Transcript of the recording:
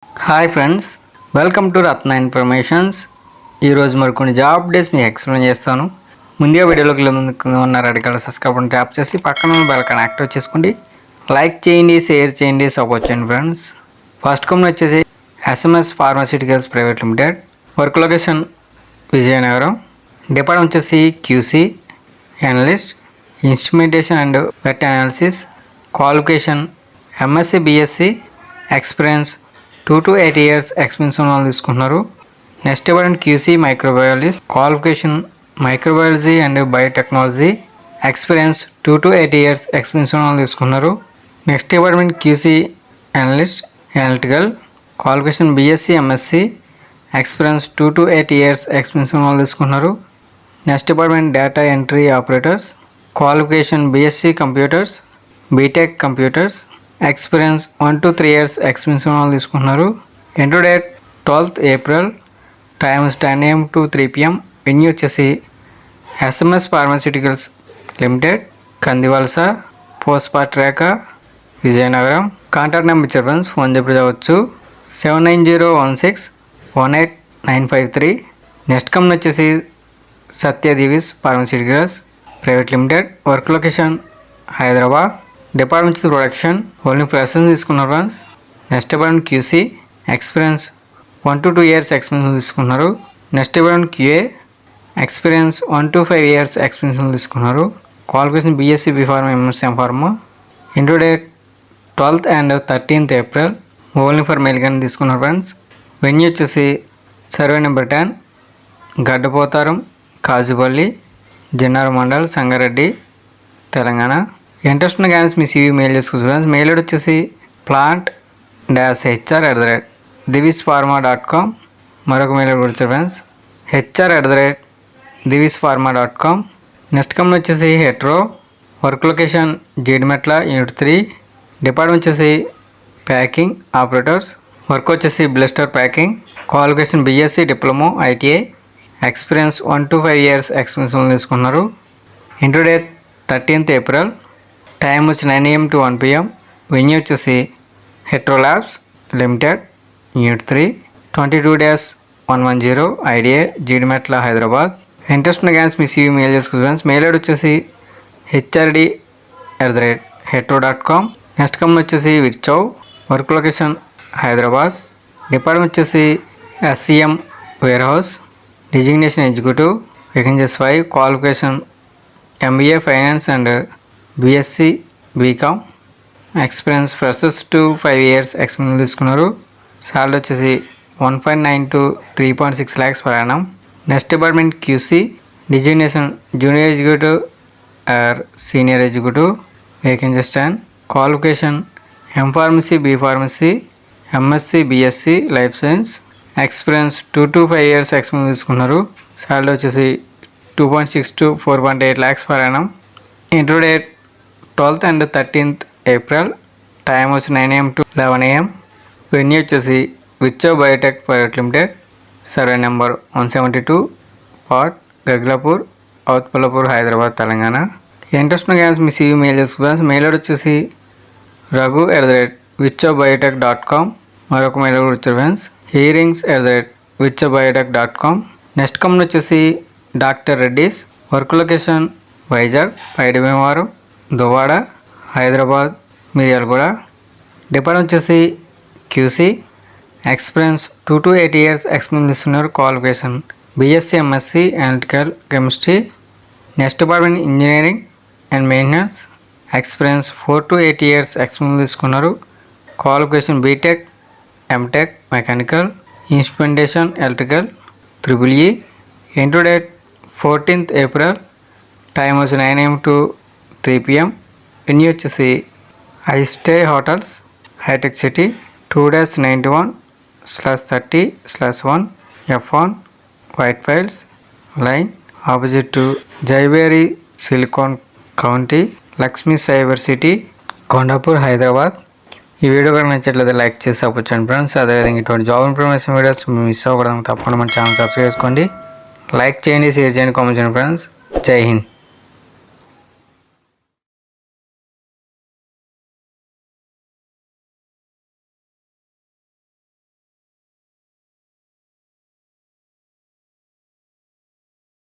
Hi friends, welcome to Ratna informations. ఈరోజు మరికొన్ని job updates మీకు ఎక్స్ప్లెయిన్ చేస్తాను. ముందుగా వీడియోలోకి ఉన్న red colour subscribe button tap చేసి పక్కన ఉన్న బెల్ ఐకాన్ యాక్టివేట్ చేసుకోండి. లైక్ చేయండి, షేర్ చేయండి, సపోర్ట్ చేయండి ఫ్రెండ్స్. ఫస్ట్ కంపెనీ వచ్చేసి SMS pharmaceuticals private limited. Work location Vizianagaram. Department వచ్చేసి QC analyst, instrumentation and wet analysis. Qualification MSc BSc, experience 2 to 8 years experience ఉన్న వాళ్ళు తీసుకుంటున్నారు. Next department QC microbiologist. Qualification microbiology and biotechnology, experience 2 to 8 years experience ఉన్న వాళ్ళు తీసుకున్నారు. Next department QC analyst analytical. Qualification BSc MSc, experience 2 to 8 years experience ఉన్న వాళ్ళు తీసుకున్నారు. Next department data entry operators. Qualification BSc computers, BTech computers, experience 1 to 3 years experience ఉన్న వాళ్ళు తీసుకుంటున్నారు. Inter date 12th April, times 10 AM to 3 PM. Venue వచ్చేసి SMS pharmaceuticals limited, Kandivalasa, పోస్పాట్ రేఖ, Vizianagaram. Contact number ఇచ్చారు ఫ్రెండ్స్, ఫోన్ చెప్పి చదవచ్చు 7901618953. నెక్స్ట్ కంపెనీ వచ్చేసి Satyadivis pharmaceuticals private limited. Work location Hyderabad. Department వచ్చి ప్రొడక్షన్, ఓన్లీ ఫ్రెషర్స్ తీసుకున్నారు friends. Next department QC, experience 1 to 2 years experience తీసుకున్నారు. Next department QA, experience 1 to 5 years experience తీసుకున్నారు. Qualification BSc B Pharma MSc M Pharma. Inter date 12th and 13th April, only for mail కానీ తీసుకున్నారు friends. Venue వచ్చేసి survey number 10, Gaddapotharam, Kazipally, Jinnaram mandal, Sangareddy, Telangana. Interest ఉన్న candidates మీ CV mail చేసుకోవచ్చు friends. Mail ID వచ్చేసి plant-hr@divispharma.com. మరొక mail ID వచ్చారు ఫ్రెండ్స్, hr@divispharma.com. నెక్స్ట్ కంపెనీ వచ్చేసి Hetero. Work location Jeedimetla unit 3. Department వచ్చేసి ప్యాకింగ్ ఆపరేటర్స్. వర్క్ వచ్చేసి blister packing. Qualification BSc diploma ITI, experience 1 to 5 years experience తీసుకున్నారు. Inter date 13th April, time వచ్చి 9 AM to 1 PM. Venue వచ్చేసి Hetero labs limited unit 3, 22-110 IDA, Jeedimetla, Hyderabad. Interest ఉన్న candidates మీ CV mail చేసుకోవచ్చు friends. Mail ID వచ్చేసి hrd@hetro.com. Next company వచ్చేసి Virchow. Work location Hyderabad. Department వచ్చేసి SCM warehouse. Designation executive. Vacancies 5. Qualification MBA finance and BSc BCom, experience freshers 2 to 5 years experience తీసుకున్నారు. Salary వచ్చేసి 1.9 to 3.6 lakhs per annum. Next department QC, designation junior executive or senior executive. Vacancies 10. Qualification M Pharmacy, B Pharmacy, MSc BSc life science, experience 2 to 5 years experience తీసుకున్నారు. Salary వచ్చేసి 2.6 to 4.8 lakhs per annum. Inter date 12th and 13th April, time వచ్చి 9 AM to 11 AM. Venue వచ్చేసి Virchow biotech private limited, survey number 172, పాట్ Gaglapur, Quthbullapur, Hyderabad, Telangana. Interest ఉన్న candidates మీ CV mail చేసుకోవాలి. Mail ID వచ్చేసి raghu@virchowbiotech.com. మరొక మెయిల్ ఐడి వచ్చారు ఫ్రెండ్స్, hearings@virchowbiotech.com. నెక్స్ట్ కంపెనీ వచ్చేసి doctor Reddy's. Work location Vizag, Paidibhimavaram, Duvvada, Hyderabad, Miryalaguda. Department వచ్చేసి QC, experience 2 to 8 years experience ఇస్తున్నారు. Qualification BSc MSc analytical chemistry. Next department engineering and maintenance, experience 4 to 8 years experience తీసుకున్నారు. Qualification BTech MTech mechanical, instrumentation electrical, EEE. Inter date 14th April, time వచ్చి 9 AM to 3 PM. Venue వచ్చేసి iStay hotels, hitech city, 2-91/30/1 F1 white fields lane, opposite to Jayabheri silicon county, Lakshmi cyber city, Kondapur, Hyderabad. ఈ video కూడా నచ్చట్లేదు like చేసి support చేయండి friends. అదేవిధంగా ఇటువంటి job information videos miss అవ్వకూడదు తప్పకుండా మన ఛానల్ సబ్స్క్రైబ్ చేసుకోండి. లైక్ చేయండి, షేర్ చేయండి, కామెంట్ చేయండి ఫ్రెండ్స్. జై హింద్.